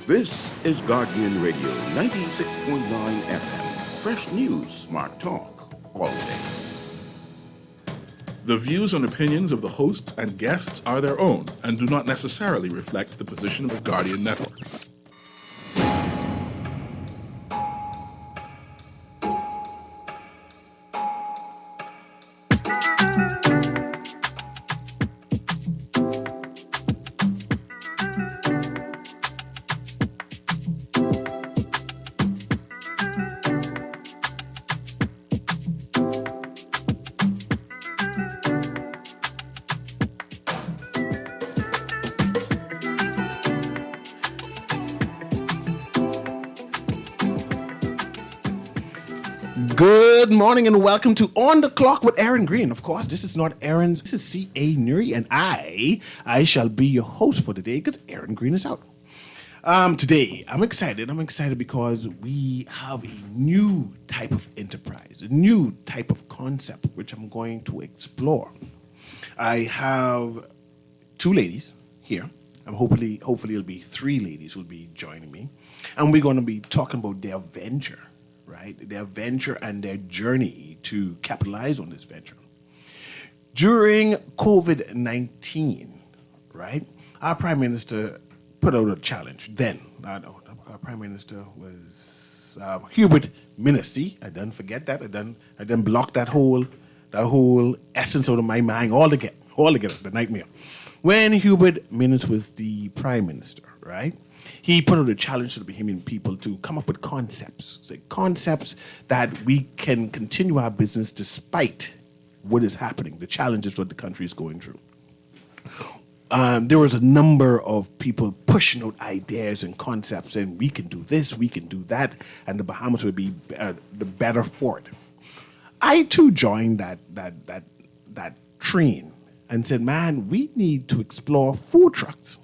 This is Guardian Radio 96.9 FM. Fresh news, smart talk, all day. The views and opinions of the hosts and guests are their own and do not necessarily reflect the position of the Guardian Network. Good morning and welcome to On the Clock with Erin Greene. Of course, this is not Erin, this is C.A. Nuri, and I shall be your host for today because Erin Greene is out. Today, I'm excited because we have a new type of enterprise, a new type of concept, which I'm going to explore. I have two ladies here, and hopefully it'll be three ladies who will be joining me, and we're going to be talking about their venture. Right? Their venture and their journey to capitalize on this venture. During COVID-19, right, our Prime Minister put out a challenge. Then, our Prime Minister was Hubert Minnis. See, I didn't forget that. I didn't block that whole essence out of my mind altogether, the nightmare. When Hubert Minnis was the Prime Minister, right? He put out a challenge to the Bahamian people to come up with concepts that we can continue our business despite what is happening, the challenges that the country is going through. There was a number of people pushing out ideas and concepts, and we can do this, we can do that, and the Bahamas would be the better for it. I too joined that train and said, man, we need to explore food trucks.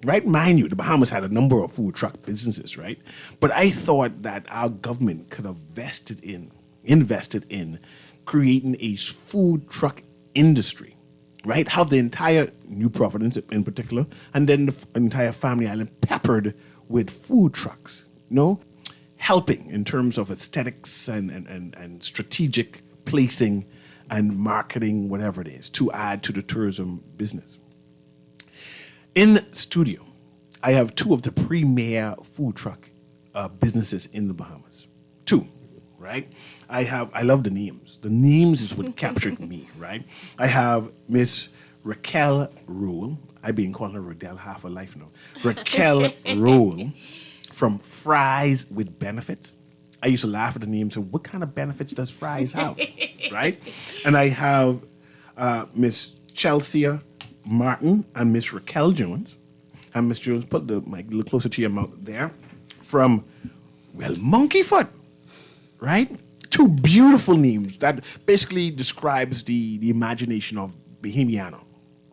Right? Mind you, the Bahamas had a number of food truck businesses, right? But I thought that our government could have invested in creating a food truck industry, right? Have the entire New Providence in particular, and then the entire Family Island peppered with food trucks, helping in terms of aesthetics and strategic placing and marketing, whatever it is, to add to the tourism business. In studio, I have two of the premier food truck businesses in the Bahamas. Two, right? I love the names. The names is what captured me, right? I have Miss Raquel Rule. I've been calling her Rodell half her life now. Raquel Rule from Fries with Benefits. I used to laugh at the name. So what kind of benefits does Fries have, right? And I have Miss Chelsea Martin and Miss Raquel Jones. And Miss Jones, put the mic a little closer to your mouth there. From, Monkey Foot, right? Two beautiful names that basically describes the imagination of Bahamiano,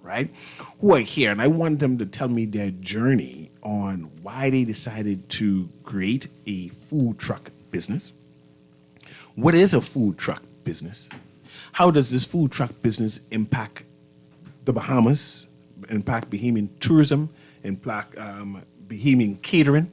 right? Who are here, and I want them to tell me their journey on why they decided to create a food truck business. What is a food truck business? How does this food truck business impact the Bahamas, impact Bahamian tourism, impact Bahamian catering?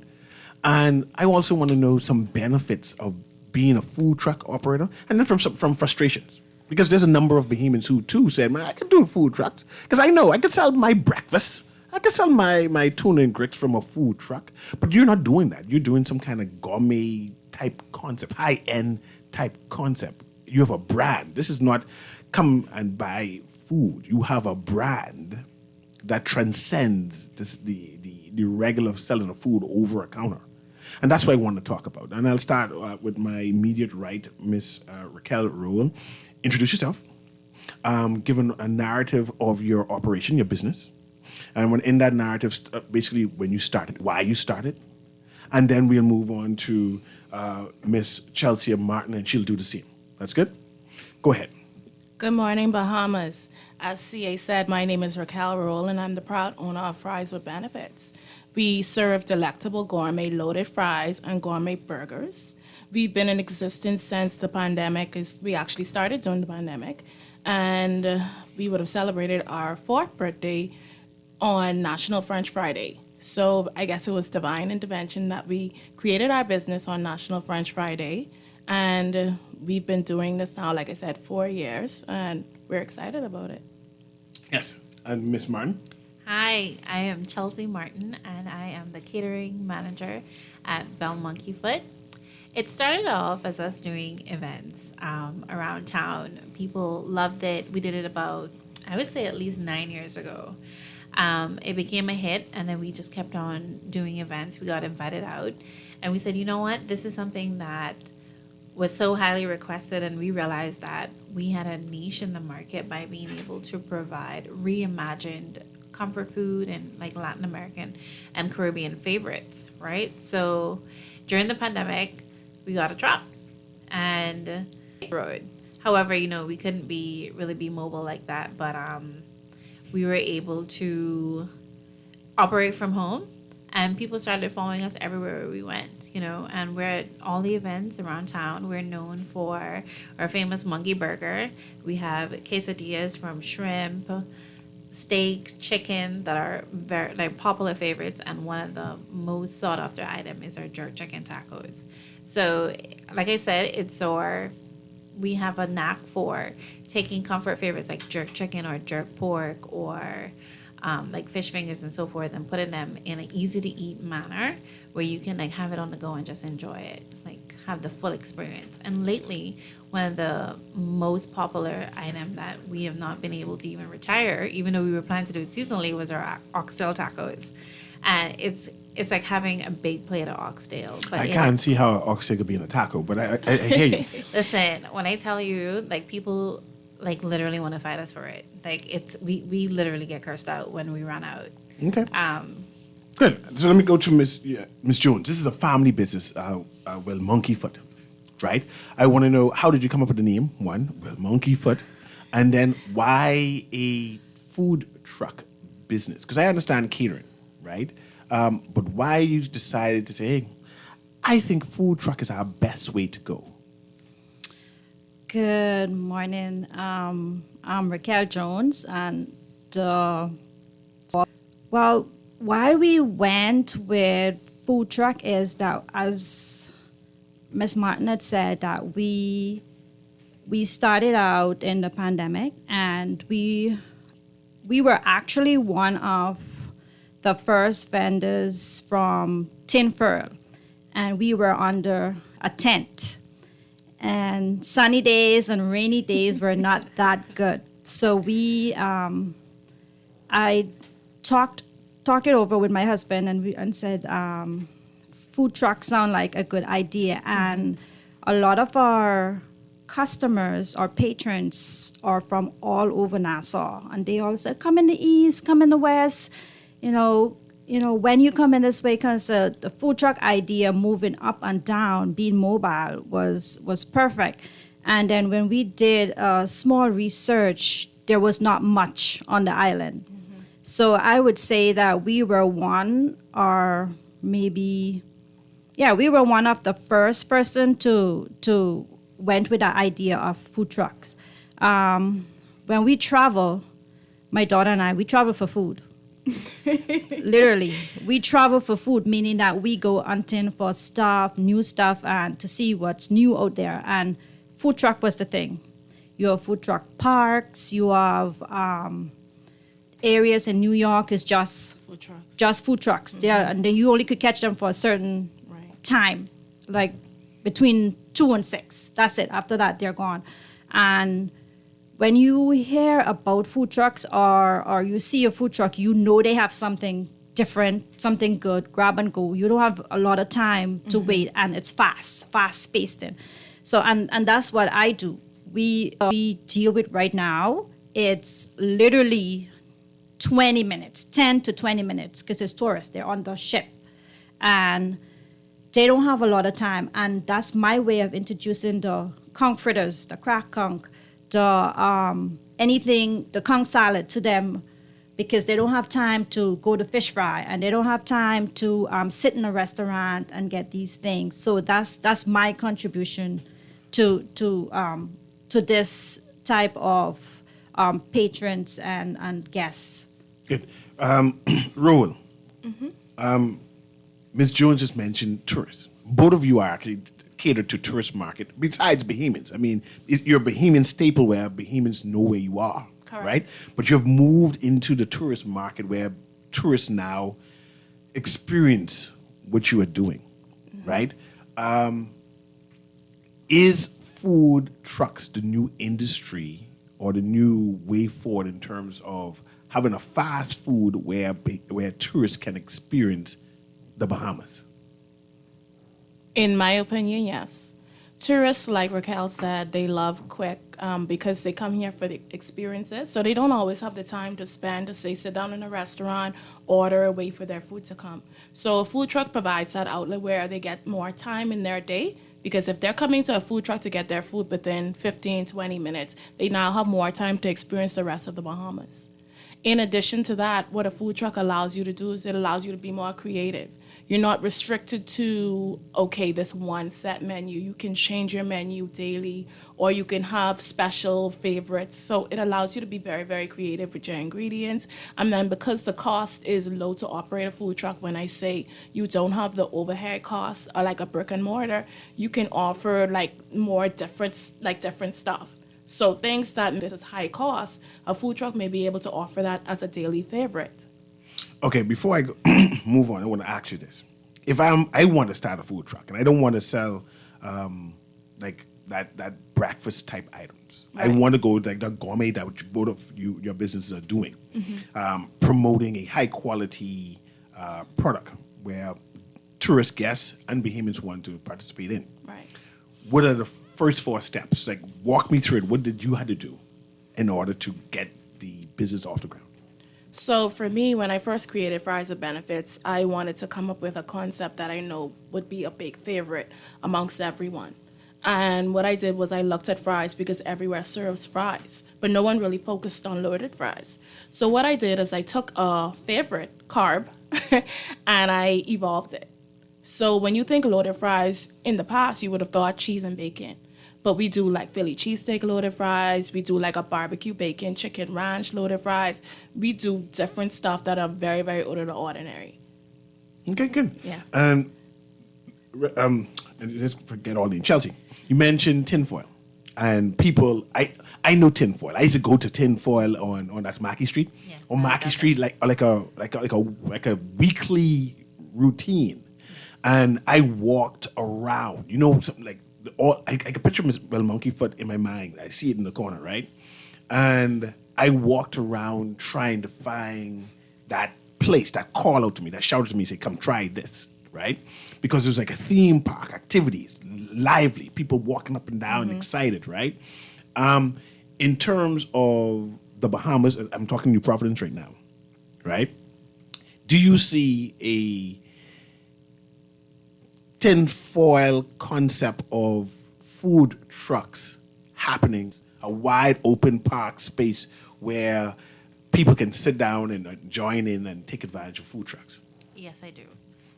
And I also want to know some benefits of being a food truck operator, and then from frustrations. Because there's a number of Bahamians who too said, man, I can do food trucks. Because I know I could sell my breakfast. I could sell my tuna and grits from a food truck. But you're not doing that. You're doing some kind of gourmet type concept, high-end type concept. You have a brand. This is not come and buy food. You have a brand that transcends the regular selling of food over a counter. And that's what I want to talk about. And I'll start with my immediate right, Miss Raquel Rule. Introduce yourself. Give a narrative of your operation, your business. And when in that narrative, basically when you started, why you started. And then we'll move on to Miss Chelsea Martin, and she'll do the same. That's good? Go ahead. Good morning, Bahamas. As CA said, my name is Raquel Rule, and I'm the proud owner of Fries with Benefits. We serve delectable gourmet loaded fries and gourmet burgers. We've been in existence since the pandemic. We actually started during the pandemic, and we would have celebrated our 4th birthday on National French Friday. So I guess it was divine intervention that we created our business on National French Friday. And we've been doing this now, like I said, 4 years, and we're excited about it. Yes. And Miss Martin? Hi, I am Chelsea Martin, and I am the catering manager at Bell Monkey Foot. It started off as us doing events around town. People loved it. We did it about, I would say, at least 9 years ago. It became a hit, and then we just kept on doing events. We got invited out, and we said, you know what? This is something that was so highly requested, and we realized that we had a niche in the market by being able to provide reimagined comfort food and like Latin American and Caribbean favorites, right? So during the pandemic, we got a truck and road. However, we couldn't really be mobile like that, but we were able to operate from home, and people started following us everywhere we went, and we're at all the events around town. We're known for our famous monkey burger. We have quesadillas from shrimp, steak, chicken that are very popular favorites, and one of the most sought after item is our jerk chicken tacos. So, like I said, we have a knack for taking comfort favorites like jerk chicken or jerk pork or like fish fingers and so forth, and putting them in an easy to eat manner where you can like have it on the go and just enjoy it, like have the full experience. And lately, one of the most popular item that we have not been able to even retire, even though we were planning to do it seasonally, was our oxtail tacos. And it's like having a big plate of oxtail. But I can't see how oxtail could be in a taco, but I hear you. Listen, when I tell you, like, people like literally want to fight us for it. Like, we literally get cursed out when we run out. Okay. Good. So let me go to Miss Jones. This is a family business, Monkey Foot, right? I want to know, how did you come up with the name? One, Monkey Foot, and then why a food truck business? Because I understand catering, right? But why you decided to say, hey, I think food truck is our best way to go? Good morning. I'm Raquel Jones, and why we went with food truck is that, as Miss Martin had said, that we started out in the pandemic, and we were actually one of the first vendors from tin foil, and we were under a tent. And sunny days and rainy days were not that good. So I talked it over with my husband, and said, food trucks sound like a good idea. And a lot of our customers or patrons are from all over Nassau, and they all said, come in the east, come in the west, when you come in this way, because the food truck idea, moving up and down, being mobile, was perfect. And then when we did a small research, there was not much on the island. Mm-hmm. So I would say that we were one of the first person to went with the idea of food trucks. When we travel, my daughter and I, we travel for food. Literally, we travel for food, meaning that we go hunting for new stuff, and to see what's new out there. And food truck was the thing. You have food truck parks. You have areas in New York is just food trucks. Mm-hmm. Yeah, and then you only could catch them for a certain time, like between 2 and 6. That's it. After that, they're gone. And when you hear about food trucks or you see a food truck, they have something different, something good, grab and go. You don't have a lot of time to wait, and it's fast-paced. So, and that's what I do. We deal with right now, it's literally 20 minutes, 10 to 20 minutes, because it's tourists. They're on the ship. And they don't have a lot of time. And that's my way of introducing the conch fritters, the crack conch, the conch salad to them, because they don't have time to go to fish fry, and they don't have time to sit in a restaurant and get these things. So that's my contribution to this type of patrons and guests. Good. Roel, Ms. Jones just mentioned tourists. Both of you are actually catered to tourist market besides Bahamians. I mean, you're a Bahamian staple where Bahamians know where you are, Correct. right? But you've moved into the tourist market where tourists now experience what you are doing, right? Is food trucks the new industry or the new way forward in terms of having a fast food where tourists can experience the Bahamas? In my opinion, yes. Tourists, like Raquel said, they love quick because they come here for the experiences. So they don't always have the time to spend to say sit down in a restaurant, order, wait for their food to come. So a food truck provides that outlet where they get more time in their day, because if they're coming to a food truck to get their food within 15, 20 minutes, they now have more time to experience the rest of the Bahamas. In addition to that, what a food truck allows you to do is it allows you to be more creative. You're not restricted to, okay, this one set menu. You can change your menu daily, or you can have special favorites. So it allows you to be very, very creative with your ingredients. And then because the cost is low to operate a food truck, when I say you don't have the overhead costs or like a brick and mortar, you can offer like more different stuff. So things that this is high cost, a food truck may be able to offer that as a daily favorite. Okay, before I go, move on, I want to ask you this: if I want to start a food truck and I don't want to sell like that breakfast type items, I Right. want to go like the gourmet that which both of your businesses are doing, promoting a high quality product where tourist guests and Bahamians want to participate in. Right. What are the first 4 steps? Like, walk me through it. What did you have to do in order to get the business off the ground? So for me, when I first created Fries with Benefits, I wanted to come up with a concept that I know would be a big favorite amongst everyone. And what I did was I looked at fries because everywhere serves fries, but no one really focused on loaded fries. So what I did is I took a favorite carb and I evolved it. So when you think loaded fries, in the past, you would have thought cheese and bacon. But we do like Philly cheesesteak loaded fries. We do like a barbecue bacon chicken ranch loaded fries. We do different stuff that are very, very out of the ordinary. Okay, good. Yeah. And let's forget all the Chelsea. You mentioned tinfoil, and people. I know tinfoil. I used to go to tinfoil on that Mackey Street. Yes, on I Mackey love Street, like a weekly routine, and I walked around. You know, something like I can picture Miss Bell Monkey Foot in my mind. I see it in the corner, right? And I walked around trying to find that place that called out to me, that shouted to me, say, "Come try this," right? Because it was like a theme park, activities, lively, people walking up and down, excited, right? In terms of the Bahamas, I'm talking New Providence right now, right? Do you see a tinfoil concept of food trucks happening, a wide open park space where people can sit down and join in and take advantage of food trucks? Yes, I do.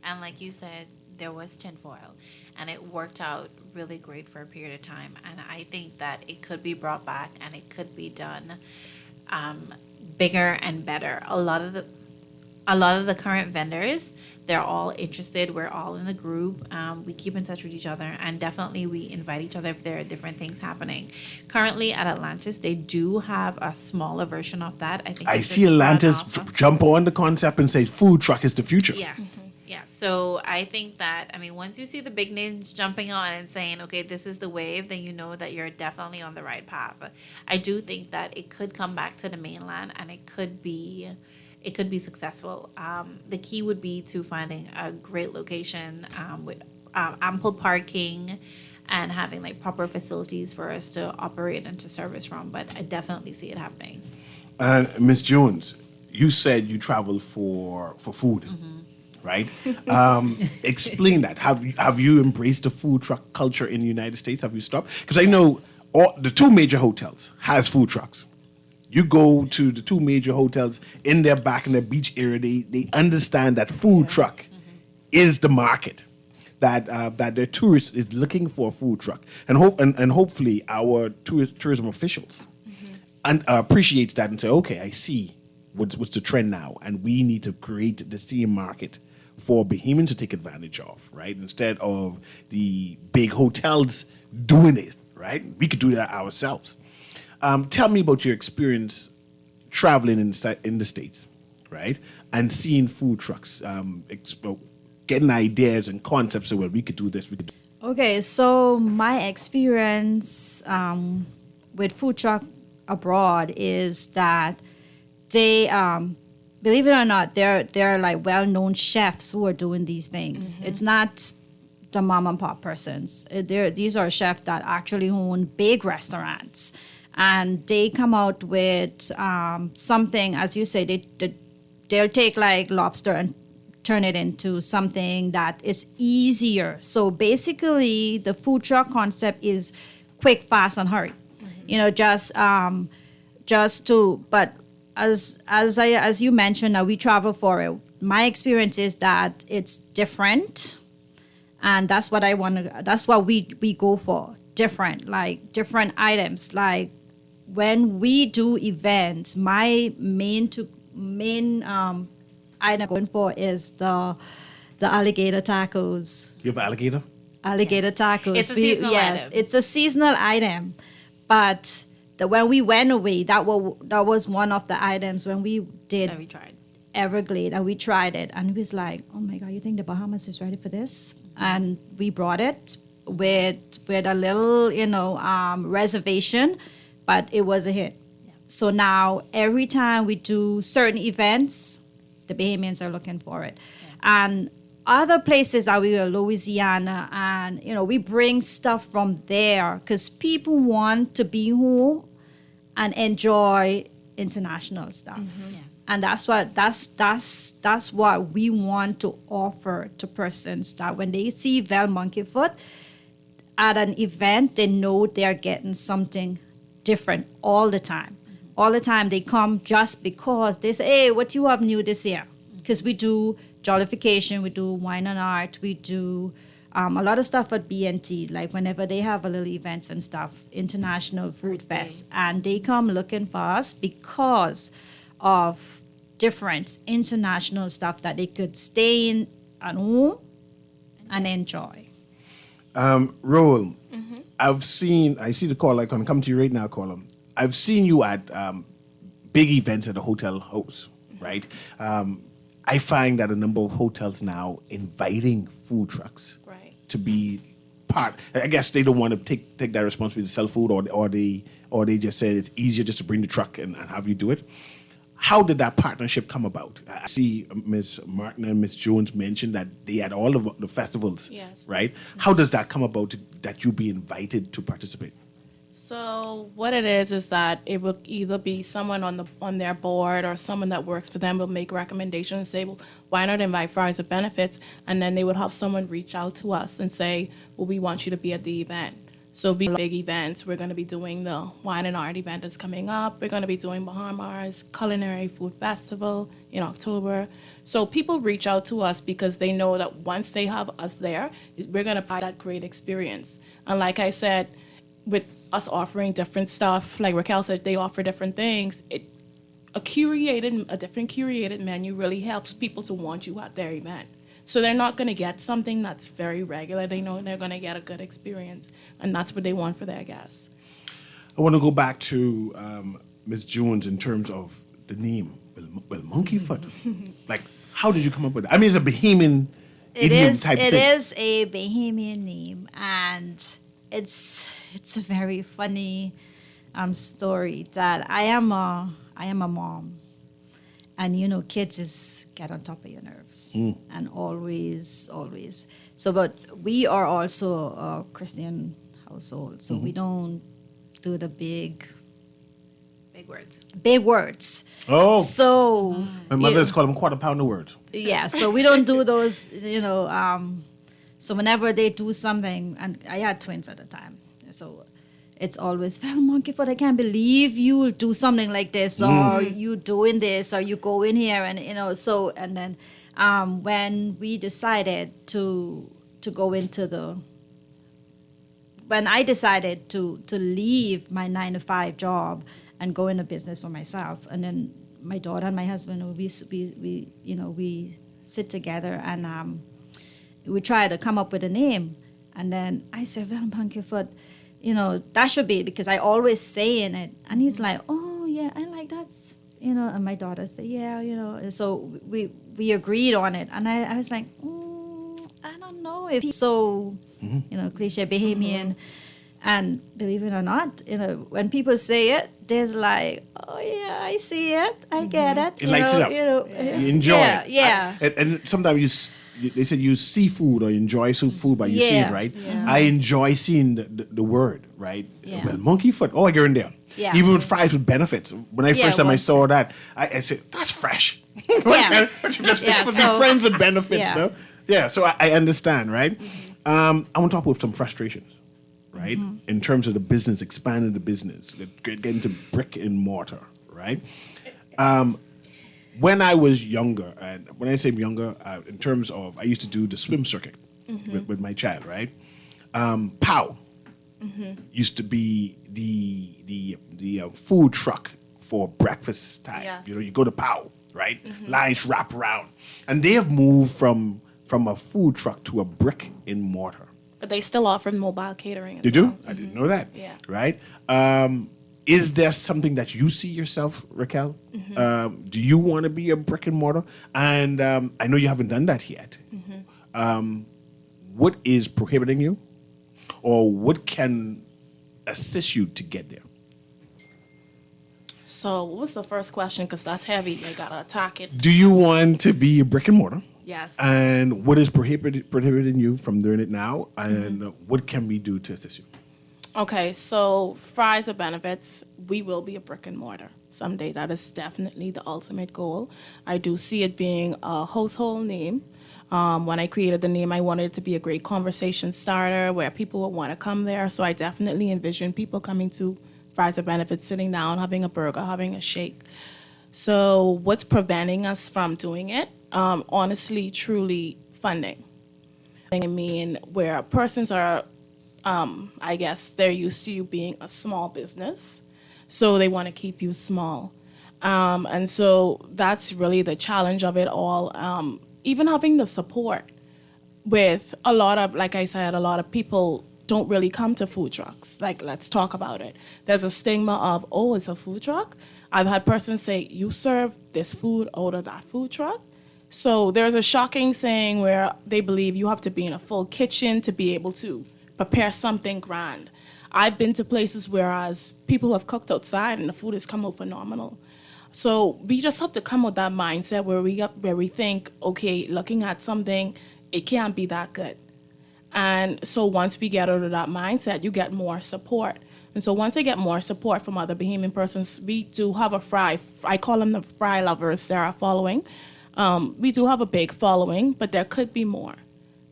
And like you said, there was tinfoil, and it worked out really great for a period of time. And I think that it could be brought back, and it could be done bigger and better. A lot of the current vendors, they're all interested. We're all in the group. We keep in touch with each other, and definitely we invite each other if there are different things happening. Currently at Atlantis, they do have a smaller version of that. I think I it's see just run Atlantis off of- jump on the concept and say food truck is the future. Yes. Yeah. So I think that, once you see the big names jumping on and saying, okay, this is the wave, then you know that you're definitely on the right path. I do think that it could come back to the mainland, and it could be successful. The key would be to finding a great location with ample parking and having like proper facilities for us to operate and to service from. But I definitely see it happening. And Ms. Jones, you said you travel for food, right? Explain that. Have you embraced the food truck culture in the United States? Have you stopped? Because I know the 2 major hotels has food trucks. You go to the 2 major hotels in their beach area. They understand that food truck is the market. That their tourist is looking for a food truck, and hopefully our tourism officials appreciates that and say, okay, I see what's the trend now, and we need to create the same market for Bahamians to take advantage of, right? Instead of the big hotels doing it, right? We could do that ourselves. Tell me about your experience traveling in the States, right? And seeing food trucks, getting ideas and concepts of, well, we could do this, we could do. Okay, so my experience with food truck abroad is that they, believe it or not, they're like well-known chefs who are doing these things. It's not the mom and pop persons. These are chefs that actually own big restaurants, and they come out with something, as you say, they'll take like lobster and turn it into something that is easier. So basically, the food truck concept is quick, fast, and hurry. Just to. But as you mentioned, we travel for it. My experience is that it's different, and that's what I want to. That's what we go for. Different items. Like when we do events, my main item going for is the alligator tacos. You have alligator? Alligator tacos. It's a seasonal yes, item. it's a seasonal item. But when we went away, that was one of the items when we did That we tried. Everglade, and we tried it, and it was like, oh my God, you think the Bahamas is ready for this? And we brought it with a little, reservation, but it was a hit. Yeah. So now every time we do certain events, the Bahamians are looking for it. Yeah. And other places that we go, Louisiana, and we bring stuff from there because people want to be home and enjoy international stuff. Yes. And that's what we want to offer to persons, that when they see Vel Monkeyfoot at an event, they know they're getting something different all the time. All the time they come just because they say, hey, what you have new this year? Because we do jollification, we do wine and art, we do a lot of stuff at BNT, like whenever they have a little events and stuff, International Food Fest. And they come looking for us because of different international stuff that they could stay in at home and enjoy. Roel, I see the call icon. Come to you right now, caller. I've seen you at big events at the hotel host, right? I find that a number of hotels now inviting food trucks to be part. I guess they don't want to take that responsibility to sell food, or they just said it's easier just to bring the truck and have you do it. How did that partnership come about? I see Ms. Martin and Ms. Jones mentioned that they had all of the festivals, Yes. right? How does that come about that you be invited to participate? So what it is that it will either be someone on their board or someone that works for them will make recommendations and say, well, why not invite Fries with Benefits? And then they would have someone reach out to us and say, well, we want you to be at the event. So big events. We're going to be doing the Wine and Art event that's coming up. We're going to be doing Bahamas Culinary Food Festival in October. So people reach out to us because they know that once they have us there, we're going to provide that great experience. And like I said, with us offering different stuff, like Raquel said, they offer different things. A different curated menu really helps people to want you at their event. So they're not going to get something that's very regular. They know they're going to get a good experience, and that's what they want for their guests. I want to go back to Ms. Jones in terms of the name. Well, Monkeyfoot. Like, how did you come up with it? I mean, it's a Bahamian idiom type thing. It is a Bahamian name, and it's a very funny story that I am a mom. And, kids get on top of your nerves. And always. So, but we are also a Christian household. So we don't do the big words. Oh. So. My mother's called them quarter pounder words. Yeah, so we don't do those, so whenever they do something, and I had twins at the time. So it's always, well, Monkeyfoot, I can't believe you'll do something like this, or you doing this, or you go in here, and so, and then when we decided to go into when I decided to leave my 9-to-5 job and go into business for myself, and then my daughter and my husband, we sit together and we try to come up with a name. And then I said, well, Monkey Foot, that should be it, because I always saying it. And he's like, oh, yeah, I like that. And my daughter said, yeah, And so we agreed on it. And I was like, I don't know if he's so, cliche Bahamian. And believe it or not, when people say it, there's like, oh yeah, I see it, I get it. It lights it up. You enjoy it. Yeah. And sometimes they said you see food or you enjoy some food, but you see it, right? Yeah. I enjoy seeing the word, right? Yeah. Well, monkey foot. Oh, I get in there. Yeah. Even with fries with benefits. When I first time I once- saw that, I said, that's fresh. Yeah. It's for the friends with benefits, Yeah. no? Yeah, so I understand, right? I want to talk about some frustrations, right? In terms of the business, expanding the business, getting to brick and mortar, right? When I was younger, and when I say younger, in terms of, I used to do the swim circuit with my child, right? POW used to be the food truck for breakfast time. Yes. You go to POW, right? Lines wrap around. And they have moved from a food truck to a brick and mortar. But they still offer mobile catering. As You do? well. I didn't know that. Yeah. Right? Is there something that you see yourself, Raquel? Do you want to be a brick and mortar? And I know you haven't done that yet. What is prohibiting you? Or what can assist you to get there? So what was the first question? Because that's heavy. I got to attack it. Do you want to be a brick and mortar? Yes. And what is prohibiting you from doing it now? And what can we do to assist you? Okay, so fries or benefits, we will be a brick and mortar someday. That is definitely the ultimate goal. I do see it being a household name. When I created the name, I wanted it to be a great conversation starter where people would want to come there. So I definitely envision people coming to fries or benefits, sitting down, having a burger, having a shake. So what's preventing us from doing it? Honestly, truly, funding. I mean, where persons are, I guess they're used to you being a small business, so they want to keep you small. And so that's really the challenge of it all. Even having the support with a lot of, like I said, a lot of people don't really come to food trucks. Like, let's talk about it. There's a stigma of, oh, it's a food truck. I've had persons say, you serve this food out of that food truck. So there's a shocking saying where they believe you have to be in a full kitchen to be able to prepare something grand. I've been to places whereas people have cooked outside and the food has come out phenomenal. So we just have to come with that mindset where we think, okay, looking at something, it can't be that good. And so once we get out of that mindset, you get more support. And so once I get more support from other Bahamian persons, we do have I call them the fry lovers, they're our following. We do have a big following, but there could be more.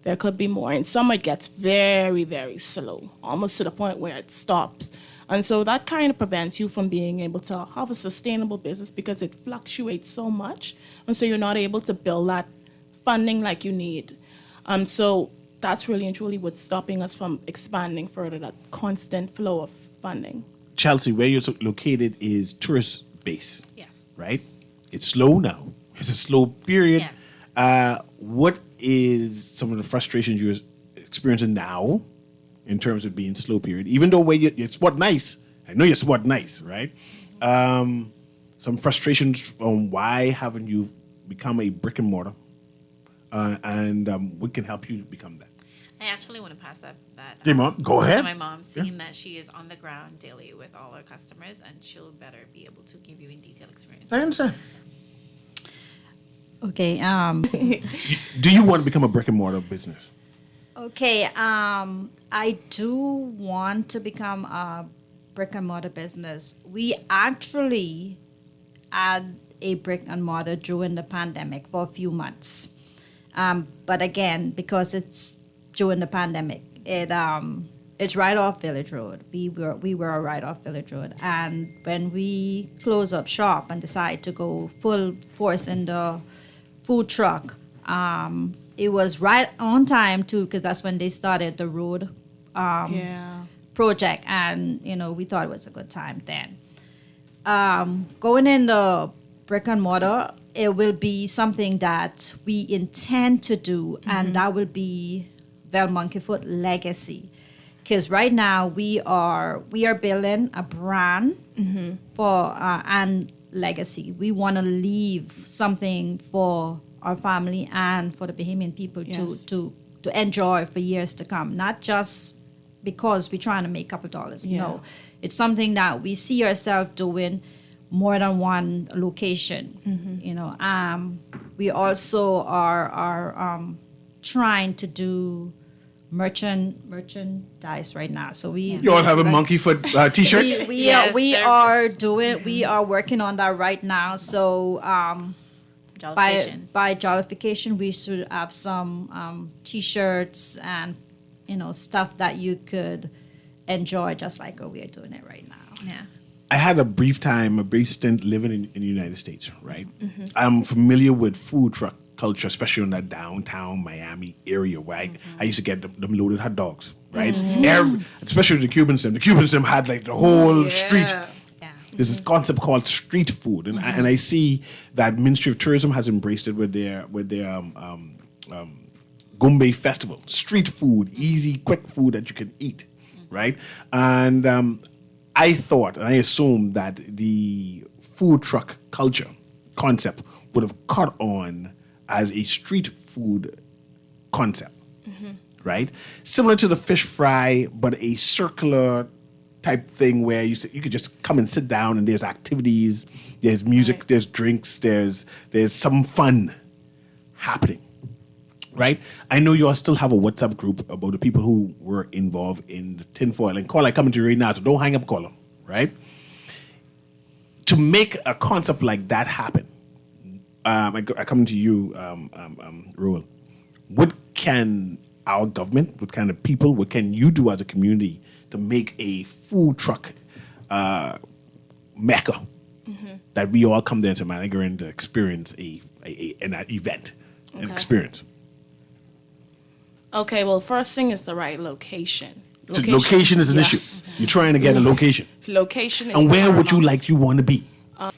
There could be more. And some it gets very, very slow, almost to the point where it stops. And so that kind of prevents you from being able to have a sustainable business because it fluctuates so much. And so you're not able to build that funding like you need. So that's really and truly what's stopping us from expanding further, that constant flow of funding. Chelsea, where you're located is tourist base. Yes. Right? It's slow now. It's a slow period. Yes. What is some of the frustrations you're experiencing now in terms of being slow period? Even though you spot nice, I know you spot nice, right? Some frustrations on why haven't you become a brick and mortar, and what can help you become that? I actually want to pass up that. Hey, Mom, go ahead. To my mom, seeing that she is on the ground daily with all our customers, and she'll better be able to give you in detail experience. I understand. Okay. Do you want to become a brick and mortar business? Okay. I do want to become a brick and mortar business. We actually had a brick and mortar during the pandemic for a few months. But again, because it's during the pandemic, it's right off Village Road. We were right off Village Road. And when we close up shop and decide to go full force in the food truck, it was right on time too, because that's when they started the road project, and we thought it was a good time then. Going in the brick and mortar, it will be something that we intend to do, and that will be Vel Monkeyfoot legacy. Because right now we are building a brand for and legacy. We want to leave something for our family and for the Bahamian people to enjoy for years to come. Not just because we're trying to make a couple dollars. Yeah. No, it's something that we see ourselves doing more than one location. You know, we also are trying to do merchandise right now. So You all have a monkey foot t-shirt? we are working on that right now. So Jollification. by jollification, we should have some t-shirts and stuff that you could enjoy, just like we are doing it right now. Yeah. I had a brief stint living in the United States, right? I'm familiar with food truck culture, especially in that downtown Miami area where I used to get them loaded hot dogs, right? Especially the Cuban Sim. The Cuban Sim had like the whole street. Yeah. There's this concept called street food, and I see that Ministry of Tourism has embraced it with their Gumbe Festival. Street food, easy, quick food that you can eat, right? And I thought and I assumed that the food truck culture concept would have caught on as a street food concept, right? Similar to the fish fry, but a circular type thing where you could just come and sit down and there's activities, there's music, there's drinks, there's some fun happening, right? I know you all still have a WhatsApp group about the people who were involved in the tinfoil. And caller, coming to you right now, so don't hang up, caller, right? To make a concept like that happen, I come to you, Roel. What can our government, what kind of people, what can you do as a community to make a food truck mecca that we all come there to Manigarin to experience an event, an experience? Okay, well, first thing is the right location. So location is an issue. You're trying to get a location. Location is And where would you paramount. want to be?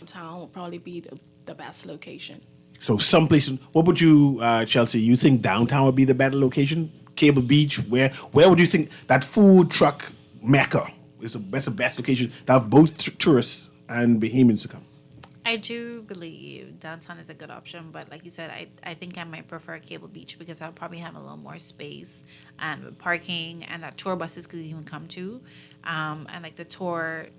Town would probably be the best location. So someplace. What would you, Chelsea? You think downtown would be the better location? Cable Beach. Where would you think that food truck mecca is the best location to have both tourists and Bahamians to come? I do believe downtown is a good option, but like you said, I think I might prefer Cable Beach because I'll probably have a little more space and with parking, and that tour buses could even come to, and like the tour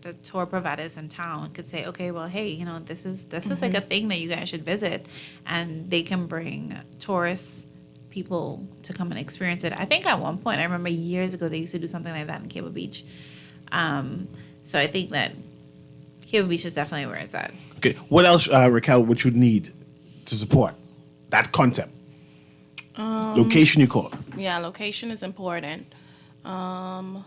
providers in town could say, okay, well, hey, this is like a thing that you guys should visit, and they can bring tourists, people to come and experience it. I think at one point, I remember years ago, they used to do something like that in Cable Beach. So I think that Cable Beach is definitely where it's at. Okay. What else, Raquel, would you need to support that concept? Location, you call. Yeah, location is important. What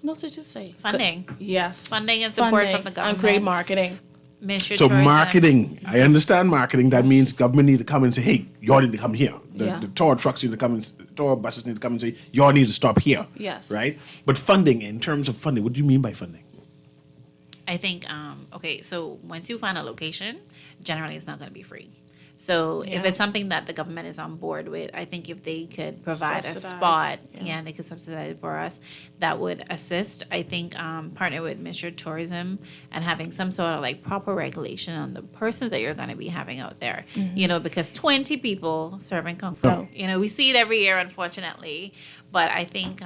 else did you say? Funding. Yes. Funding and support from the government. And great marketing. Ministry of So Tourism. marketing, I understand marketing. That means government need to come and say, hey, y'all need to come here. Yeah. The tour trucks need to come and tour buses need to come and say, y'all need to stop here. Yes. Right? But funding, in terms of funding, what do you mean by funding? I think, okay, so once you find a location, generally it's not going to be free. So if it's something that the government is on board with, I think if they could provide a Subsidize, spot, yeah. they could subsidize it for us, that would assist. I think partner with Ministry of Tourism and having some sort of like proper regulation on the persons that you're going to be having out there, because 20 people serving kung fu, we see it every year, unfortunately. But I think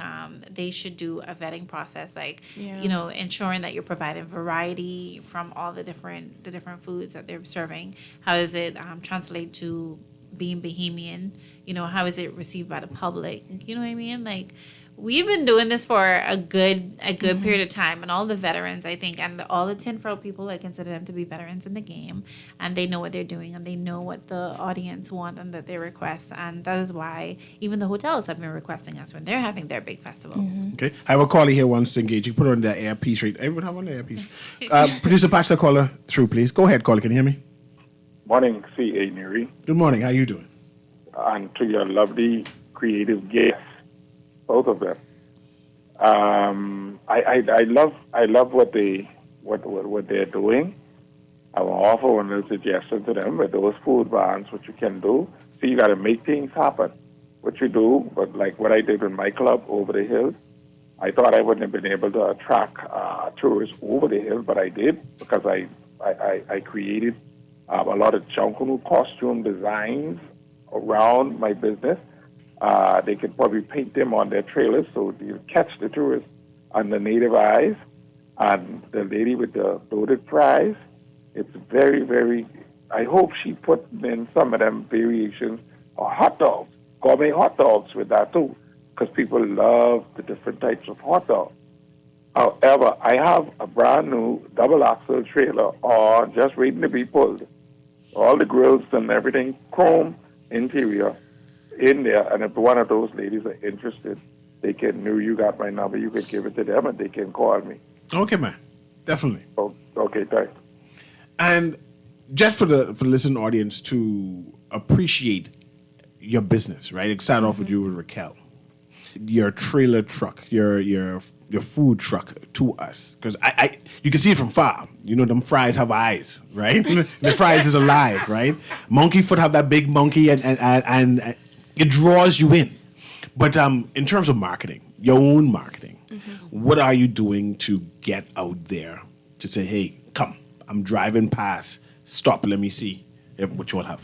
they should do a vetting process, ensuring that you're providing variety from all the different foods that they're serving. How does it translate to being Bahamian? How is it received by the public? You know what I mean? Like, we've been doing this for a good period of time, and all the veterans, I think, and all the tinfoil people, I consider them to be veterans in the game, and they know what they're doing, and they know what the audience want and that they request, and that is why even the hotels have been requesting us when they're having their big festivals. Okay. I have a caller here wants to engage. You put on the earpiece, right? Everyone have on the earpiece. Producer, patch the caller through, please. Go ahead, caller. Can you hear me? Morning, C.A. Neri, Good morning. How you doing? and to your lovely creative guests, both of them. I love what they're doing, I will offer one little suggestion to them with those food brands, what you can do. So you got to make things happen. What you do, but like what I did with my club over the hills, I thought I wouldn't have been able to attract tourists over the hills, but I did because I created a lot of Junkanoo costume designs around my business. They could probably paint them on their trailers so you catch the tourists on the native eyes. And the lady with the loaded fries, it's very, very, I hope she put in some of them variations of hot dogs, gourmet hot dogs with that too, because people love the different types of hot dogs. However, I have a brand new double axle trailer on, just waiting to be pulled. All the grills and everything, chrome interior in there. And if one of those ladies are interested, they can know you got my number. You can give it to them and they can call me. Okay, man. Definitely. Oh, okay, thanks. And just for the listening audience to appreciate your business, right? It started off with you with Raquel. Your trailer truck, your food truck to us, because I you can see it from far. You know, them fries have eyes, right? The fries is alive, right? Monkey foot have that big monkey, and it draws you in. But in terms of marketing, your own marketing, what are you doing to get out there to say, hey, come, I'm driving past, stop, let me see what you all have.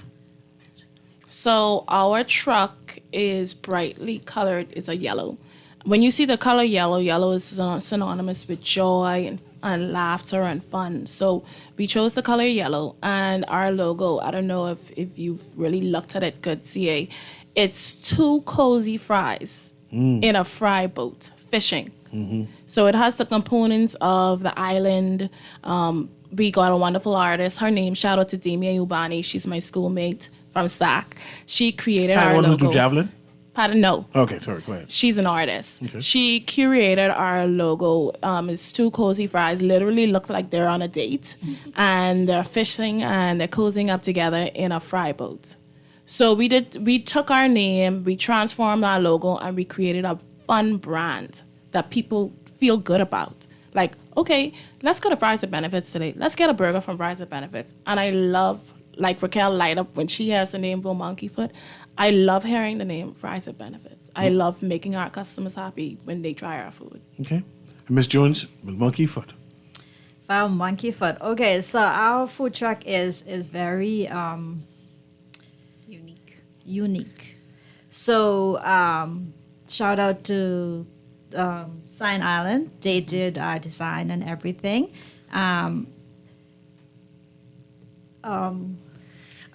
So our truck is brightly colored. It's a yellow. When you see the color yellow, yellow is synonymous with joy and laughter and fun. So we chose the color yellow, and our logo, I don't know if you've really looked at it, good CA, it's two cozy fries in a fry boat fishing. So it has the components of the island. We got a wonderful artist. Her name, shout out to Demia Ubani. She's my schoolmate from SAC. She created our One who logo. do javelin? Pardon, no. Okay, sorry, go ahead. She's an artist. Okay. She curated our logo. It's two cozy fries. Literally look like they're on a date, and they're fishing and they're cozying up together in a fry boat. So we took our name, we transformed our logo, and we created a fun brand that people feel good about. Like, okay, let's go to Fries with Benefits today. Let's get a burger from Fries with Benefits. And I love, like Raquel light up when she has the name Bill Monkeyfoot. I love hearing the name Fries with Benefits. I love making our customers happy when they try our food. Okay. And Miss Jones, with monkey foot. Wow, monkey foot. Okay, so our food truck is very unique. So shout out to Sign Island. They did our design and everything.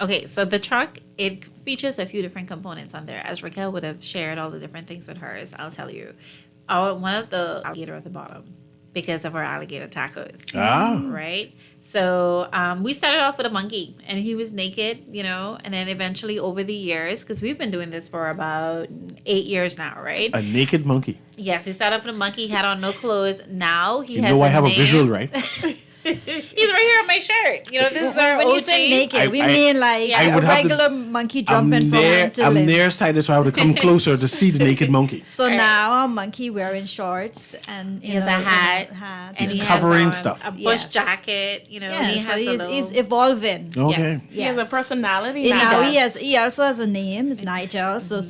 Okay, so the truck, it features a few different components on there. As Raquel would have shared all the different things with hers, I'll tell you. One of the alligator at the bottom because of our alligator tacos. Right? So we started off with a monkey, and he was naked, and then eventually over the years, because we've been doing this for about 8 years now, right? A naked monkey. Yes, we started off with a monkey, had on no clothes. Now he has I have name. a visual, right? He's right here on my shirt. This is our When OG. you say naked, we mean like I a would have to- regular monkey jumping from limb to I'm limb. nearsighted, so I would have come closer to see the naked monkey. So now our monkey wearing shorts and He has a hat, and he covering has on stuff. a bush Yes. jacket. And yeah, he so has a little. he's evolving. Okay. He has a personality And now. now he also has a name. It's Nigel. So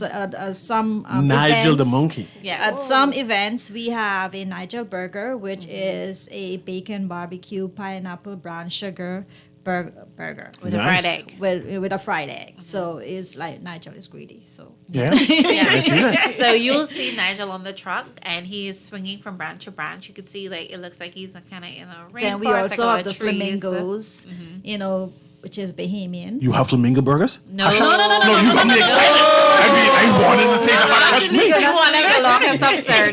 some Nigel events, the monkey. Yeah. At some events, we have a Nigel burger, which is a bacon barbecue pineapple brown sugar burger with a Nice. fried egg. with a fried egg. So it's like Nigel is greedy. So Yeah. I see that. So you'll see Nigel on the truck, and he's swinging from branch to branch. You can see, like, it looks like he's kind of in a rainforest. then we also like have the trees. flamingos, which is Bahamian. You have flamingo burgers? No, No, you got me excited. I wanted to taste the hot hush meat. You want to lock us up, sir?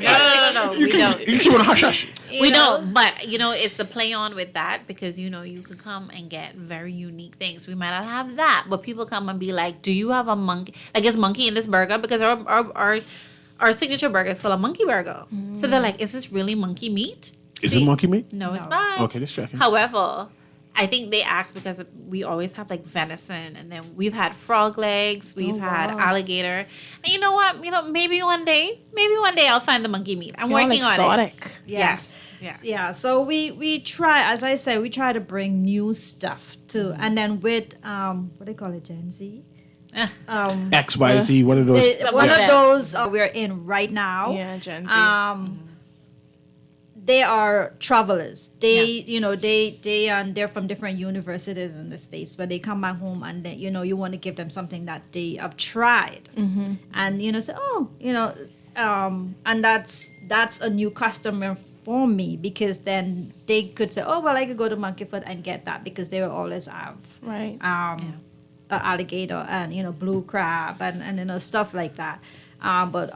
No. We don't. You want a hush hush? We don't, but it's the play on with that because you could come and get very unique things. We might not have that, but people come and be like, "Do you have a monkey? Like, is monkey in this burger?" Because our signature burger is called a monkey burger. So they're like, "Is this really monkey meat?" Is it monkey meat? No, it's not. Okay, just checking. However, I think they ask because we always have like venison, and then we've had frog legs, we've had alligator, and you know what? Maybe one day I'll find the monkey meat. I'm working on it. Exotic. Yes. Yeah. Yeah, so we try, as I said, we try to bring new stuff too, and then with what do they call it, Gen Z? XYZ, one of those. One of of those we're in right now. Yeah, Gen Z. They are travelers. They're from different universities in the States, but they come back home and then, you want to give them something that they have tried, and say, and that's a new customer for me, because then they could say, oh well, I could go to Monkey Foot and get that, because they will always have Right. a alligator and blue crab and stuff like that. But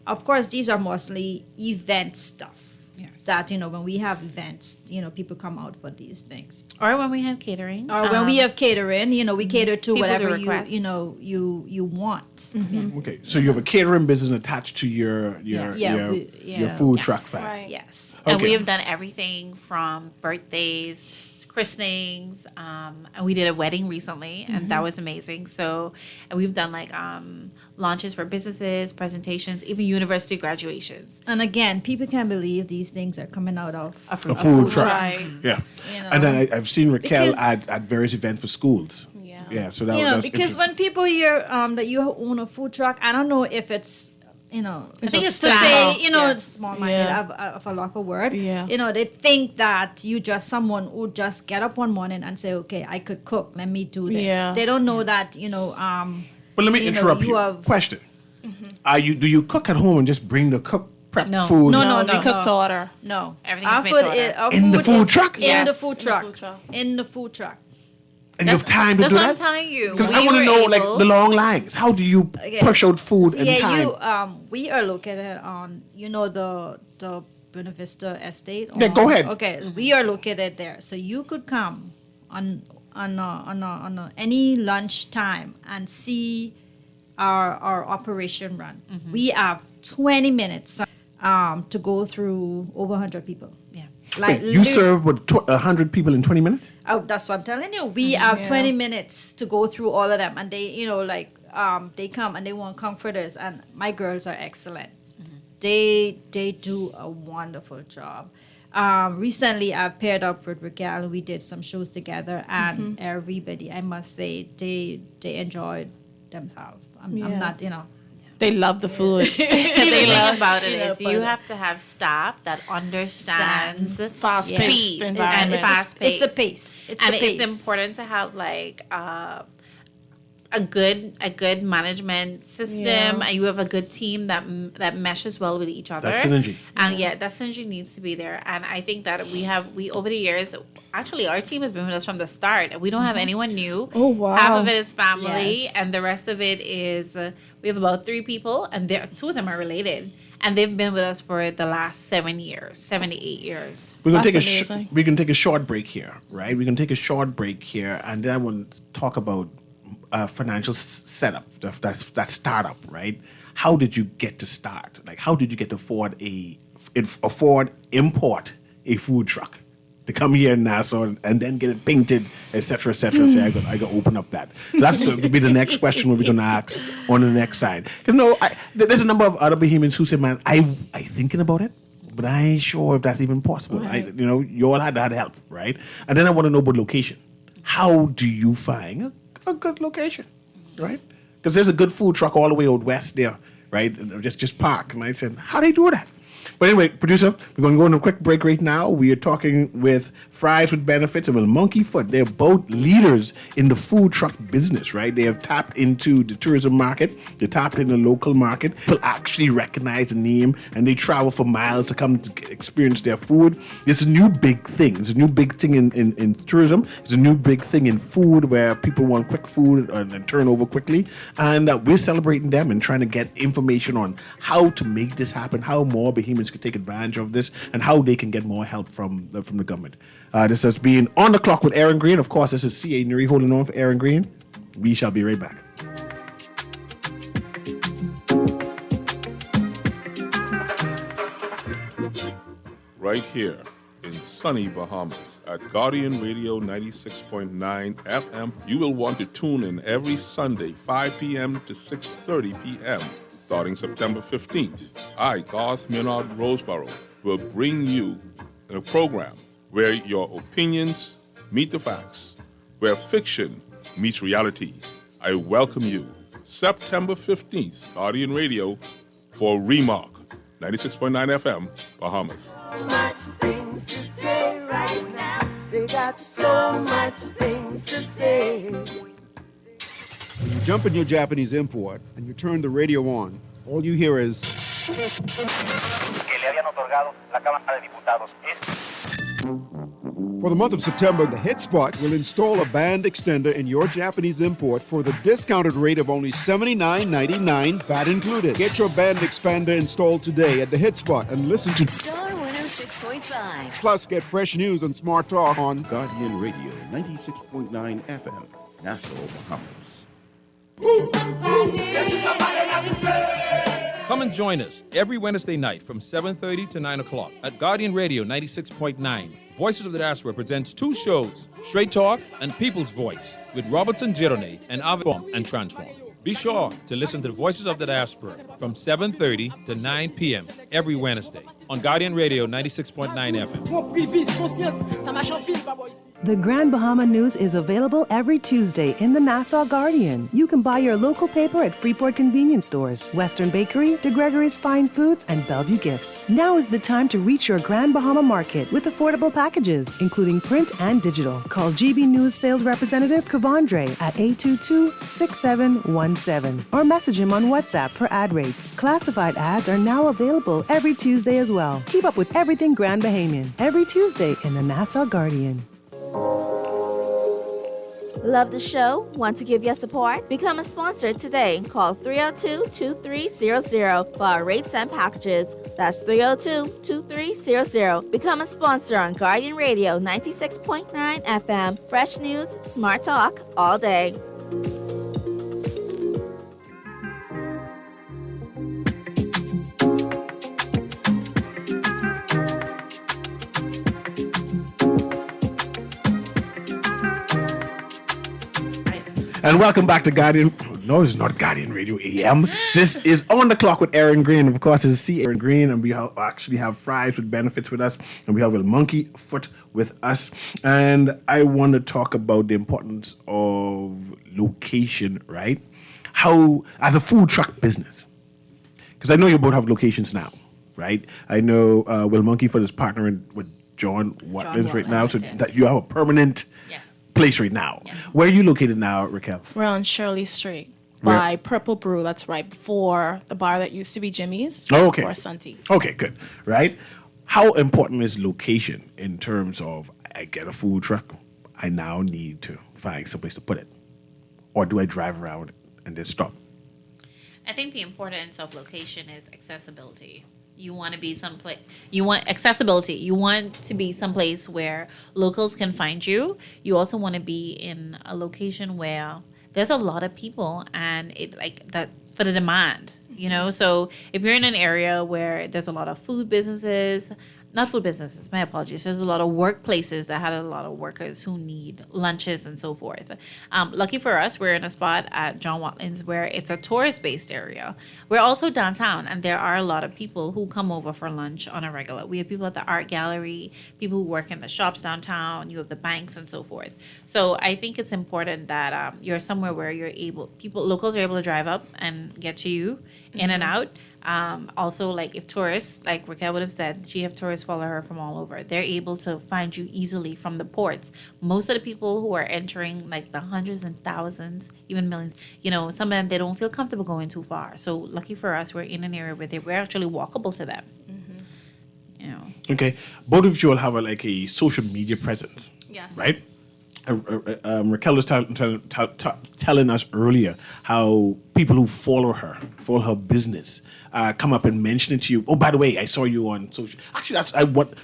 of course, these are mostly event stuff. Yes. That when we have events, people come out for these things. Or when we have catering. Or when we have catering, we cater to People whatever do request. you want. Okay, so you have a catering business attached to your food truck factory. Right. Yes. And Okay. we have done everything from birthdays, christenings, and we did a wedding recently, and that was amazing. So, and we've done like launches for businesses, presentations, even university graduations. And again, people can't believe these things are coming out of A food truck. Right. Yeah. And then I've seen Raquel Because- at various events for schools. Yeah. Yeah, so that's because when people hear that you own a food truck, I don't know if it's I think it's to small. say small-minded Yeah. of a local word. Yeah. They think that you just someone who just get up one morning and say, okay, I could cook, let me do this. Yeah. They don't know that But let me interrupt you. have- Question: Do you cook at home and just bring the prep No. food? No. We cook to order. No, Everything our is made food to order. is- our In the food is truck? In Yes. the food In the truck. food truck. In the food truck. And you have time to That's do what I'm that? telling you. Because We I want to were know like able- the long lines. How do you push out food in time? We are located on the Buena Vista Estate. Yeah, go ahead. Okay, we are located there, so you could come on any lunch time and see our operation run. We have 20 minutes to go through over 100 people. Yeah. Like You serve 100 people in 20 minutes? Oh, that's what I'm telling you. We have 20 minutes to go through all of them, and they, they come and they want comforters, and my girls are excellent. They do a wonderful job. Recently, I paired up with Raquel. We did some shows together, and everybody, I must say, they enjoyed themselves. I'm not, They love the food. The thing about it you know, is you but- have to have staff that understands Fast-paced speed environment. and fast pace. It's a pace. And it's important to have like a good management system, Yeah. and you have a good team that meshes well with each other. That's synergy. And that synergy needs to be there. And I think that we over the years, actually our team has been with us from the start, and we don't have anyone new. Oh, wow. Half of it is family, Yes. and the rest of it is we have about 3 people, and two of them are related, and they've been with us for the last 7 to 8 years. We're gonna That's take amazing. we're gonna take a short break here, right? We're gonna take a short break here, and then I want to talk about financial setup, that startup, right? How did you get to start? Like, how did you get to import a food truck to come here in Nassau and then get it painted, et cetera, et cetera? Say, I got to open up that. So that's to be the next question we're going to ask on the next side. Because there's a number of other Bohemians who say, man, I thinking about it, but I ain't sure if that's even possible. Right. You all had help, right? And then I want to know about location. How do you find a good location, right? Because there's a good food truck all the way out west there, right? And just park. And I said, how do they do that? But anyway, producer, we're going to go on a quick break right now. We are talking with Fries with Benefits and with Monkey Foot. They're both leaders in the food truck business, right? They have tapped into the tourism market. They tapped in the local market. People actually recognize the name, and they travel for miles to come to experience their food. It's a new big thing. It's a new big thing in tourism. It's a new big thing in food where people want quick food and turn over quickly. And we're celebrating them and trying to get information on how to make this happen, how more Bohemians could take advantage of this, and how they can get more help from the government. This has been On the Clock with Erin Greene. Of course, this is C.A. Nuri holding on for Erin Greene. We shall be right back. Right here in sunny Bahamas at Guardian Radio 96.9 FM. You will want to tune in every Sunday, 5 p.m. to 6:30 p.m. starting September 15th. I, Garth Minard Roseborough, will bring you a program where your opinions meet the facts, where fiction meets reality. I welcome you September 15th, Guardian Radio for Remark, 96.9 FM, Bahamas. So much things to say right now. They got so much things to say. When you jump in your Japanese import and you turn the radio on, all you hear is... For the month of September, the Hit Spot will install a band extender in your Japanese import for the discounted rate of only $79.99, VAT included. Get your band expander installed today at the Hit Spot and listen to Star 106.5. Plus, get fresh news and smart talk on Guardian Radio 96.9 FM, Nassau, Bahamas. Come and join us every Wednesday night from 7:30 to 9 o'clock at Guardian Radio 96.9. Voices of the Diaspora presents two shows, Straight Talk and People's Voice, with Robertson Girone and Aviform and Transform. Be sure to listen to the Voices of the Diaspora from 7:30 to 9 p.m. every Wednesday on Guardian Radio 96.9 FM. The Grand Bahama News is available every Tuesday in the Nassau Guardian. You can buy your local paper at Freeport convenience stores, Western Bakery, De Gregory's Fine Foods, and Bellevue Gifts. Now is the time to reach your Grand Bahama market with affordable packages, including print and digital. Call GB News sales representative Kavandre at 822-6717 or message him on WhatsApp for ad rates. Classified ads are now available every Tuesday as well. Keep up with everything Grand Bahamian every Tuesday in the Nassau Guardian. Love the show? Want to give your support? Become a sponsor today. Call 302-2300 for our rates and packages. That's 302-2300. Become a sponsor on Guardian Radio 96.9 FM. Fresh news, smart talk, all day. And welcome back to Guardian. No, it's not Guardian Radio AM. This is On the Clock with Erin Greene. Of course, this is Erin Greene, and we actually have Fries with Benefits with us, and we have Will Monkey Foot with us. And I want to talk about the importance of location, right? How, as a food truck business, because I know you both have locations now, right? I know Will Monkey Foot is partnering with John Watkins right now, so that you have a permanent place right now. Yes. Where are you located now, Raquel? We're on Shirley Street by Purple Brew. That's right before the bar that used to be Jimmy's. Oh, okay. Before Sunty. Okay, good. Right? How important is location in terms of I get a food truck, I now need to find someplace to put it? Or do I drive around and then stop? I think the importance of location is accessibility. You want to be someplace, you want accessibility. You want to be someplace where locals can find you. You also want to be in a location where there's a lot of people and it's like that for the demand, you know? So if you're in an area where there's a lot of food businesses, not food businesses, my apologies. There's a lot of workplaces that had a lot of workers who need lunches and so forth. Lucky for us, we're in a spot at John Watkins where it's a tourist-based area. We're also downtown, and there are a lot of people who come over for lunch on a regular. We have people at the art gallery, people who work in the shops downtown, you have the banks and so forth. So I think it's important that you're somewhere where locals are able to drive up and get to you in and out. Also, like if tourists, like Raquel would have said, she have tourists follow her from all over. They're able to find you easily from the ports. Most of the people who are entering like the hundreds and thousands, even millions, you know, some of them, they don't feel comfortable going too far. So lucky for us, we're in an area where we're actually walkable to them. Mm-hmm. You know. Okay. Both of you will have a social media presence. Yes. Right? Raquel was telling us earlier how people who follow her business, come up and mention it to you. Oh, by the way, I saw you on social. Actually,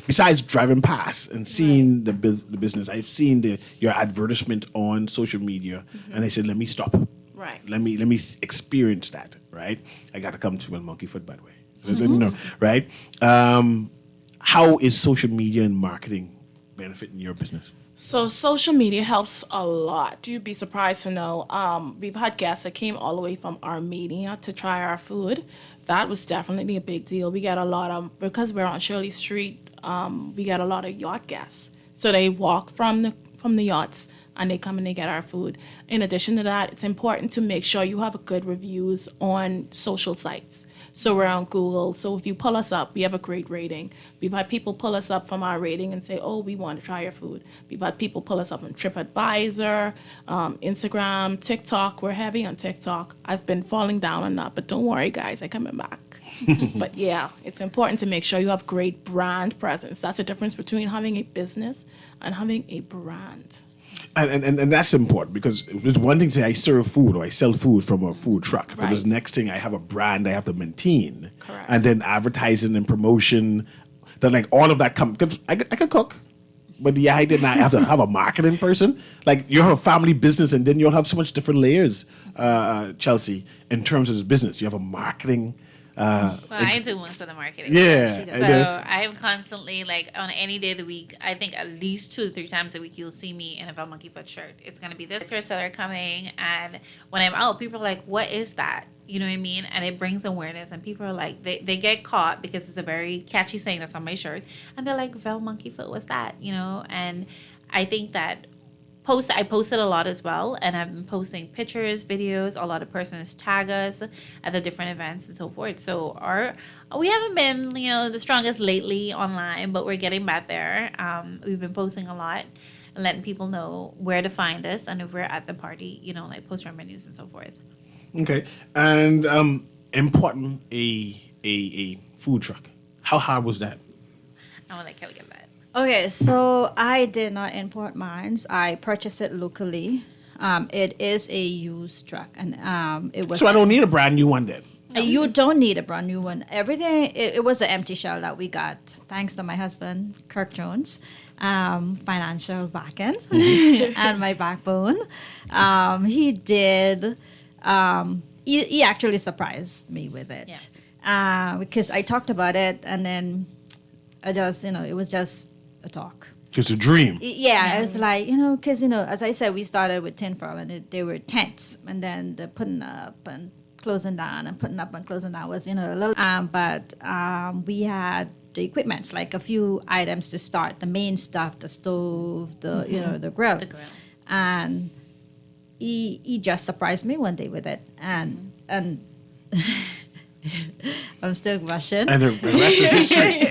besides driving past and seeing the business, I've seen your advertisement on social media, and I said, let me stop. Right. Let me experience that. Right. I got to come to Monkey Foot, by the way. You know, right. How is social media and marketing benefiting your business? So social media helps a lot. You'd be surprised to know. We've had guests that came all the way from Armenia to try our food. That was definitely a big deal. We get a lot of, because we're on Shirley Street, we get a lot of yacht guests. So they walk from the yachts and they come and they get our food. In addition to that, it's important to make sure you have good reviews on social sites. So we're on Google. So if you pull us up, we have a great rating. We've had people pull us up from our rating and say, oh, we want to try your food. We've had people pull us up on TripAdvisor, Instagram, TikTok. We're heavy on TikTok. I've been falling down on that, but don't worry, guys, I'm coming back. But yeah, it's important to make sure you have great brand presence. That's the difference between having a business and having a brand. And that's important because there's one thing to say I serve food or I sell food from a food truck. But there's next thing I have a brand I have to maintain. Correct. And then advertising and promotion. Then like all of that comes. I can cook. But yeah, I did not have to have a marketing person. Like you have a family business and then you'll have so much different layers, Chelsea, in terms of this business. You have a marketing. I do most of the marketing. Yeah. So I'm constantly like on any day of the week, I think at least 2 to 3 times a week, you'll see me in a Vel Monkey Foot shirt. It's going to be this tourists that are coming. And when I'm out, people are like, what is that? You know what I mean? And it brings awareness. And people are like, they get caught because it's a very catchy saying that's on my shirt. And they're like, Vel Monkey Foot, what's that? You know? And I think that I posted a lot as well, and I've been posting pictures, videos. A lot of persons tag us at the different events and so forth. So we haven't been, the strongest lately online, but we're getting back there. We've been posting a lot and letting people know where to find us, and if we're at the party, like post our menus and so forth. Okay, and importing a food truck. How hard was that? I want to tell you that. Okay, so I did not import mine. I purchased it locally. It is a used truck, and it was. So I don't need a brand new one then. You don't need a brand new one. Everything. It was an empty shell that we got, thanks to my husband, Kirk Jones, financial backing, and my backbone. He did. He actually surprised me with it, because I talked about it, and then I just, it was just a talk. It's a dream. Yeah, it's like, because, as I said, we started with tinfoil and they were tents, and then the putting up and closing down and putting up and closing down was, a little, but we had the equipments, like a few items to start, the main stuff, the stove, the, the grill. And he just surprised me one day with it. And I'm still Russian. And the rest is history.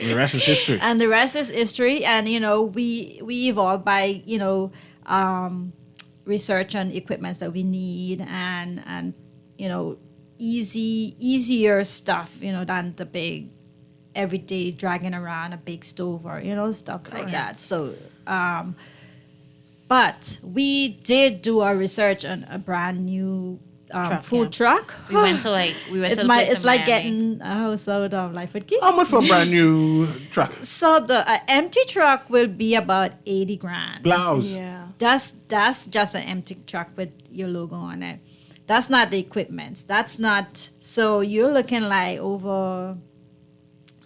The rest is history. And the rest is history. And, we evolved by, research on equipments that we need and easier stuff, than the big everyday dragging around a big stove or, stuff like that. So, but we did do our research on a brand new food truck. We went to it's like getting a house out of life with key. How much for a brand new truck? So the empty truck will be about 80 grand. Blouse. Yeah. That's just an empty truck with your logo on it. That's not the equipment. That's not. So you're looking like over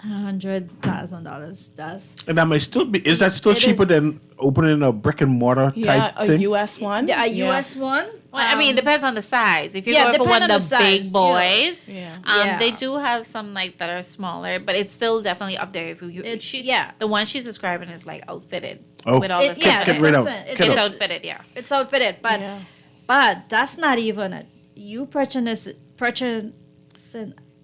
$100,000. And that might still be. Is that still cheaper than opening a brick and mortar type thing? Yeah, a US one. Yeah, a US one. Well, it depends on the size. If you go for one of the big boys, they do have some like that are smaller, but it's still definitely up there. The one she's describing is like outfitted with all the stuff. It's outfitted, It's outfitted, but that's not even you purchasing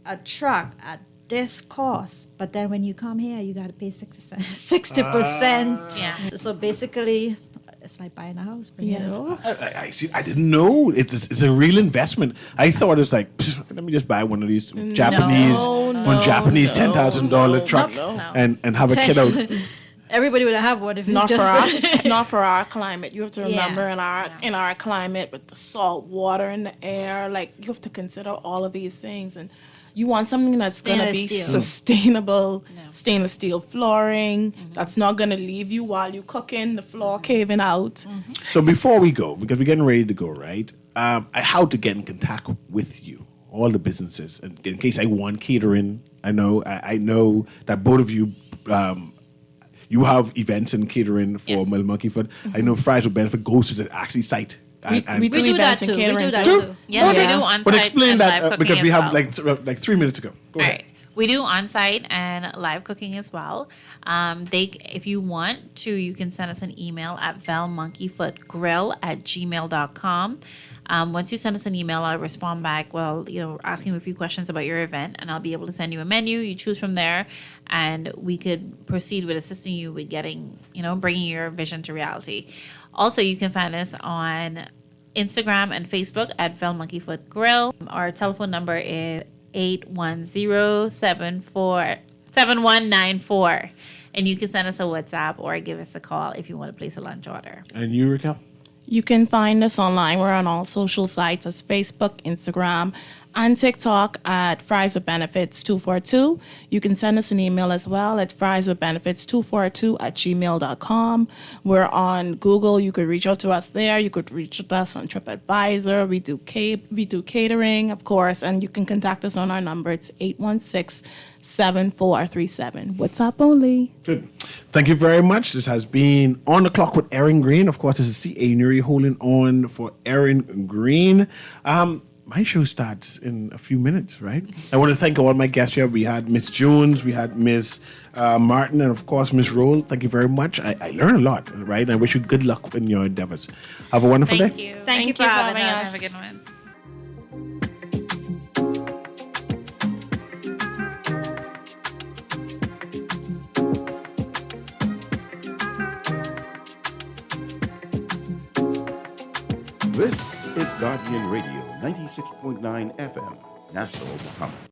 a truck at this cost, but then when you come here, you got to pay 60%. Yeah. So basically, it's like buying a house. I see. I didn't know it's a real investment. I thought it's like, let me just buy one of these Japanese $10,000 truck and have a kid out. Everybody would have one if it's not for our climate. You have to remember in our climate with the salt water in the air, like you have to consider all of these things, and you want something that's going to be sustainable, stainless steel flooring, that's not going to leave you while you're cooking, the floor caving out. So before we go, because we're getting ready to go, right? How to get in contact with you, all the businesses, and in case I want catering, I know that both of you, you have events and catering for Mel Monkey Foot. I know Fries with Benefit goes to the actually site. We do that too. We do that too. Yeah, we do on-site. But explain and that live because cooking we as have well. like 3 minutes to go. Go All ahead. right. We do on-site and live cooking as well. If you want to, you can send us an email at velmonkeyfootgrill@gmail.com. Once you send us an email, I'll respond back, asking you a few questions about your event, and I'll be able to send you a menu. You choose from there, and we could proceed with assisting you with bringing your vision to reality. Also, you can find us on Instagram and Facebook at velmonkeyfootgrill. Our telephone number is 810-7194, and you can send us a WhatsApp or give us a call if you want to place a lunch order. And you, Raquel? You can find us online. We're on all social sites as Facebook, Instagram, and TikTok at Fries with Benefits 242. You can send us an email as well at frieswithbenefits242@gmail.com. We're on Google. You could reach out to us there. You could reach out to us on TripAdvisor. We do catering, of course, and you can contact us on our number. It's 816-7437. WhatsApp only. Good. Thank you very much. This has been On the Clock with Erin Greene. Of course, this is C.A. Nuri holding on for Erin Greene. My show starts in a few minutes, right? I want to thank all my guests here. We had Miss Jones, we had Miss Martin, and of course, Miss Roll. Thank you very much. I learned a lot, right? I wish you good luck in your endeavors. Have a wonderful day. Thank you. Thank you for having us. Have a good one. This is Guardian Radio 96.9 FM, Nassau, Bahamas.